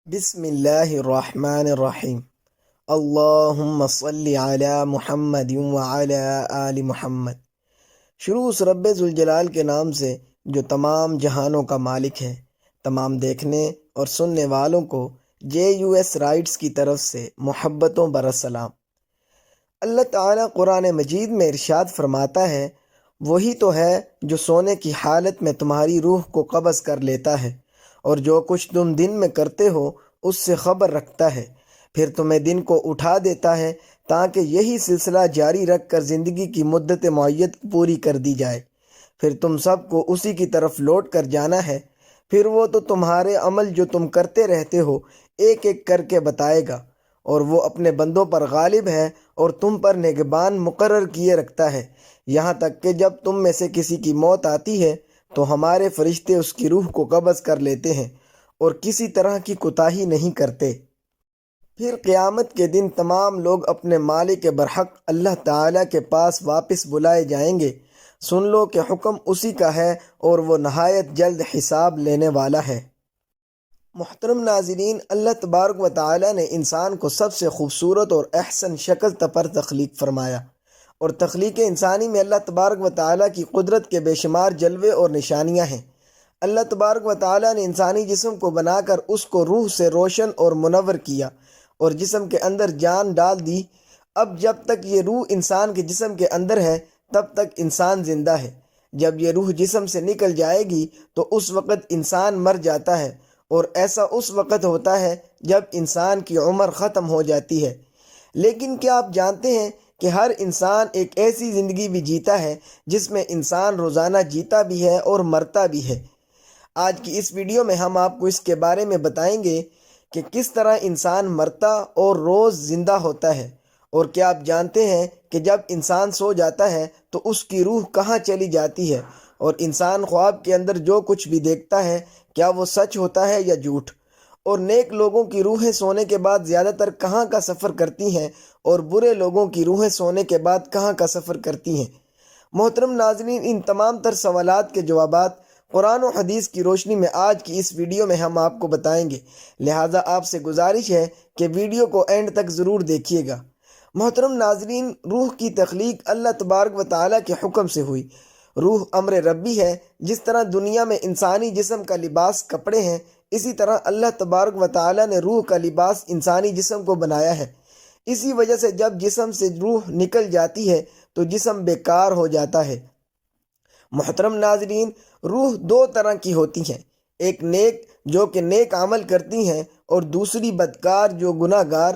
بسم اللہ الرحمن الرحیم۔ اللہم صلی علی محمد وعلی آل محمد۔ شروع اس رب ذوالجلال کے نام سے جو تمام جہانوں کا مالک ہے۔ تمام دیکھنے اور سننے والوں کو JUS رائٹس کی طرف سے محبتوں برسلام۔ اللہ تعالیٰ قرآن مجید میں ارشاد فرماتا ہے، وہی تو ہے جو سونے کی حالت میں تمہاری روح کو قبض کر لیتا ہے اور جو کچھ تم دن میں کرتے ہو اس سے خبر رکھتا ہے، پھر تمہیں دن کو اٹھا دیتا ہے تاکہ یہی سلسلہ جاری رکھ کر زندگی کی مدت معید پوری کر دی جائے۔ پھر تم سب کو اسی کی طرف لوٹ کر جانا ہے، پھر وہ تو تمہارے عمل جو تم کرتے رہتے ہو ایک ایک کر کے بتائے گا، اور وہ اپنے بندوں پر غالب ہے اور تم پر نگہبان مقرر کیے رکھتا ہے، یہاں تک کہ جب تم میں سے کسی کی موت آتی ہے تو ہمارے فرشتے اس کی روح کو قبض کر لیتے ہیں اور کسی طرح کی کوتاہی نہیں کرتے۔ پھر قیامت کے دن تمام لوگ اپنے مالک برحق اللہ تعالیٰ کے پاس واپس بلائے جائیں گے۔ سن لو کہ حکم اسی کا ہے اور وہ نہایت جلد حساب لینے والا ہے۔ محترم ناظرین، اللہ تبارک و تعالیٰ نے انسان کو سب سے خوبصورت اور احسن شکل پر تخلیق فرمایا، اور تخلیق انسانی میں اللہ تبارک و تعالیٰ کی قدرت کے بے شمار جلوے اور نشانیاں ہیں۔ اللہ تبارک و تعالیٰ نے انسانی جسم کو بنا کر اس کو روح سے روشن اور منور کیا اور جسم کے اندر جان ڈال دی۔ اب جب تک یہ روح انسان کے جسم کے اندر ہے تب تک انسان زندہ ہے۔ جب یہ روح جسم سے نکل جائے گی تو اس وقت انسان مر جاتا ہے، اور ایسا اس وقت ہوتا ہے جب انسان کی عمر ختم ہو جاتی ہے۔ لیکن کیا آپ جانتے ہیں کہ ہر انسان ایک ایسی زندگی بھی جیتا ہے جس میں انسان روزانہ جیتا بھی ہے اور مرتا بھی ہے؟ آج کی اس ویڈیو میں ہم آپ کو اس کے بارے میں بتائیں گے کہ کس طرح انسان مرتا اور روز زندہ ہوتا ہے، اور کیا آپ جانتے ہیں کہ جب انسان سو جاتا ہے تو اس کی روح کہاں چلی جاتی ہے، اور انسان خواب کے اندر جو کچھ بھی دیکھتا ہے کیا وہ سچ ہوتا ہے یا جھوٹ، اور نیک لوگوں کی روحیں سونے کے بعد زیادہ تر کہاں کا سفر کرتی ہیں اور برے لوگوں کی روحیں سونے کے بعد کہاں کا سفر کرتی ہیں؟ محترم ناظرین، ان تمام تر سوالات کے جوابات قرآن و حدیث کی روشنی میں آج کی اس ویڈیو میں ہم آپ کو بتائیں گے، لہٰذا آپ سے گزارش ہے کہ ویڈیو کو اینڈ تک ضرور دیکھیے گا۔ محترم ناظرین، روح کی تخلیق اللہ تبارک و تعالیٰ کے حکم سے ہوئی۔ روح امر ربی ہے۔ جس طرح دنیا میں انسانی جسم کا لباس کپڑے ہیں، اسی طرح اللہ تبارک و تعالیٰ نے روح کا لباس انسانی جسم کو بنایا ہے۔ اسی وجہ سے جب جسم سے روح نکل جاتی ہے تو جسم بیکار ہو جاتا ہے۔ محترم ناظرین، روح دو طرح کی ہوتی ہیں، ایک نیک جو کہ نیک عمل کرتی ہیں، اور دوسری بدکار جو گناہ گار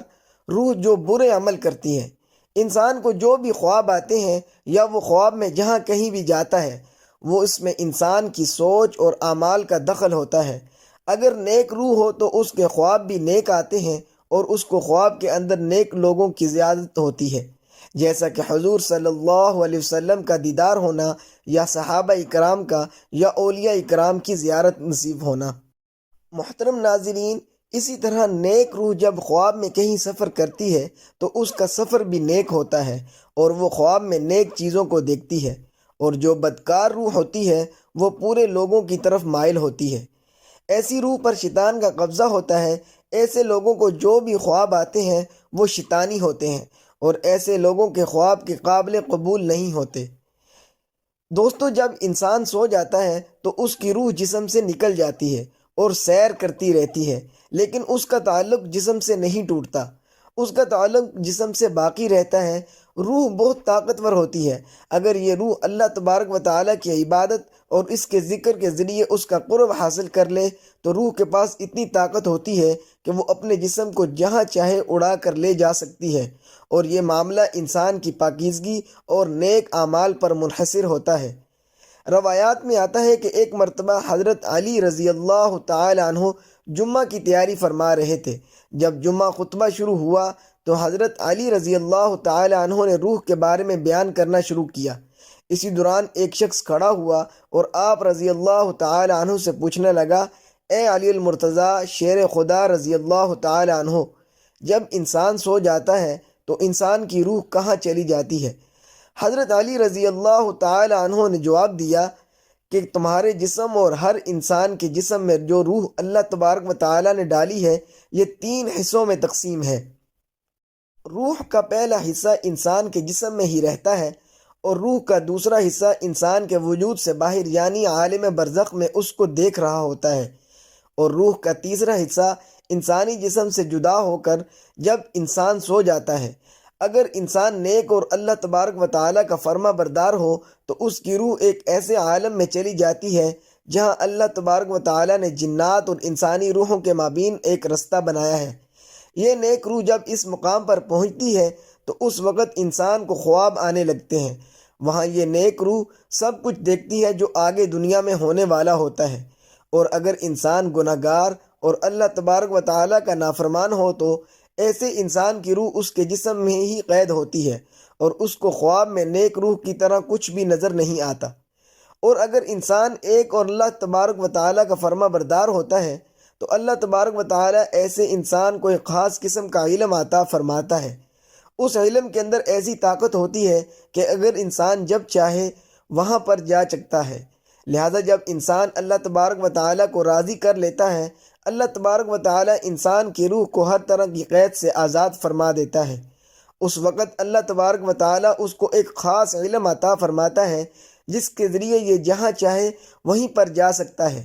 روح جو برے عمل کرتی ہیں۔ انسان کو جو بھی خواب آتے ہیں یا وہ خواب میں جہاں کہیں بھی جاتا ہے، وہ اس میں انسان کی سوچ اور اعمال کا دخل ہوتا ہے۔ اگر نیک روح ہو تو اس کے خواب بھی نیک آتے ہیں اور اس کو خواب کے اندر نیک لوگوں کی زیادت ہوتی ہے، جیسا کہ حضور صلی اللہ علیہ وسلم کا دیدار ہونا، یا صحابہ اکرام کا یا اولیاء اکرام کی زیارت نصیب ہونا۔ محترم ناظرین، اسی طرح نیک روح جب خواب میں کہیں سفر کرتی ہے تو اس کا سفر بھی نیک ہوتا ہے اور وہ خواب میں نیک چیزوں کو دیکھتی ہے، اور جو بدکار روح ہوتی ہے وہ پورے لوگوں کی طرف مائل ہوتی ہے۔ ایسی روح پر شیطان کا قبضہ ہوتا ہے۔ ایسے لوگوں کو جو بھی خواب آتے ہیں وہ شیطانی ہوتے ہیں، اور ایسے لوگوں کے خواب کے قابل قبول نہیں ہوتے۔ دوستو، جب انسان سو جاتا ہے تو اس کی روح جسم سے نکل جاتی ہے اور سیر کرتی رہتی ہے، لیکن اس کا تعلق جسم سے نہیں ٹوٹتا، اس کا تعلق جسم سے باقی رہتا ہے۔ روح بہت طاقتور ہوتی ہے۔ اگر یہ روح اللہ تبارک و تعالیٰ کی عبادت اور اس کے ذکر کے ذریعے اس کا قرب حاصل کر لے تو روح کے پاس اتنی طاقت ہوتی ہے کہ وہ اپنے جسم کو جہاں چاہے اڑا کر لے جا سکتی ہے، اور یہ معاملہ انسان کی پاکیزگی اور نیک اعمال پر منحصر ہوتا ہے۔ روایات میں آتا ہے کہ ایک مرتبہ حضرت علی رضی اللہ تعالی عنہ جمعہ کی تیاری فرما رہے تھے۔ جب جمعہ خطبہ شروع ہوا تو حضرت علی رضی اللہ تعالی عنہ نے روح کے بارے میں بیان کرنا شروع کیا۔ اسی دوران ایک شخص کھڑا ہوا اور آپ رضی اللہ تعالی عنہ سے پوچھنے لگا، اے علی المرتضیٰ شیر خدا رضی اللہ تعالی عنہ، جب انسان سو جاتا ہے تو انسان کی روح کہاں چلی جاتی ہے؟ حضرت علی رضی اللہ تعالی عنہ نے جواب دیا کہ تمہارے جسم اور ہر انسان کے جسم میں جو روح اللہ تبارک و تعالیٰ نے ڈالی ہے یہ 3 حصوں میں تقسیم ہے۔ روح کا پہلا حصہ انسان کے جسم میں ہی رہتا ہے اور روح کا دوسرا حصہ انسان کے وجود سے باہر یعنی عالم برزخ میں اس کو دیکھ رہا ہوتا ہے، اور روح کا تیسرا حصہ انسانی جسم سے جدا ہو کر جب انسان سو جاتا ہے، اگر انسان نیک اور اللہ تبارک و تعالیٰ کا فرما بردار ہو تو اس کی روح ایک ایسے عالم میں چلی جاتی ہے جہاں اللہ تبارک و تعالیٰ نے جنات اور انسانی روحوں کے مابین ایک رستہ بنایا ہے۔ یہ نیک روح جب اس مقام پر پہنچتی ہے تو اس وقت انسان کو خواب آنے لگتے ہیں۔ وہاں یہ نیک روح سب کچھ دیکھتی ہے جو آگے دنیا میں ہونے والا ہوتا ہے، اور اگر انسان گناہ گار اور اللہ تبارک و تعالیٰ کا نافرمان ہو تو ایسے انسان کی روح اس کے جسم میں ہی قید ہوتی ہے اور اس کو خواب میں نیک روح کی طرح کچھ بھی نظر نہیں آتا۔ اور اگر انسان ایک اور اللہ تبارک و تعالیٰ کا فرما بردار ہوتا ہے تو اللہ تبارک و تعالیٰ ایسے انسان کو ایک خاص قسم کا علم عطا فرماتا ہے۔ اس علم کے اندر ایسی طاقت ہوتی ہے کہ اگر انسان جب چاہے وہاں پر جا سکتا ہے، لہذا جب انسان اللہ تبارک و تعالیٰ کو راضی کر لیتا ہے، اللہ تبارک و تعالیٰ انسان کی روح کو ہر طرح کی قید سے آزاد فرما دیتا ہے۔ اس وقت اللہ تبارک و تعالیٰ اس کو ایک خاص علم عطا فرماتا ہے جس کے ذریعے یہ جہاں چاہے وہیں پر جا سکتا ہے۔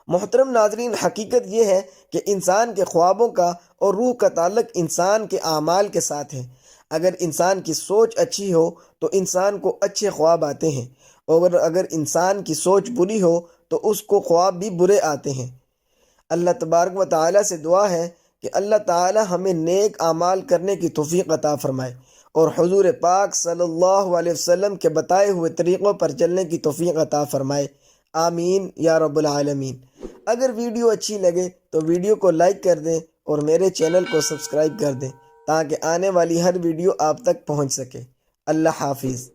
محترم ناظرین، حقیقت یہ ہے کہ انسان کے خوابوں کا اور روح کا تعلق انسان کے اعمال کے ساتھ ہے۔ اگر انسان کی سوچ اچھی ہو تو انسان کو اچھے خواب آتے ہیں، اور اگر انسان کی سوچ بری ہو تو اس کو خواب بھی برے آتے ہیں۔ اللہ تبارک و تعالیٰ سے دعا ہے کہ اللہ تعالیٰ ہمیں نیک اعمال کرنے کی توفیق عطا فرمائے اور حضور پاک صلی اللہ علیہ وسلم کے بتائے ہوئے طریقوں پر چلنے کی توفیق عطا فرمائے، آمین یا رب العالمین۔ اگر ویڈیو اچھی لگے تو ویڈیو کو لائک کر دیں اور میرے چینل کو سبسکرائب کر دیں تاکہ آنے والی ہر ویڈیو آپ تک پہنچ سکے۔ اللہ حافظ۔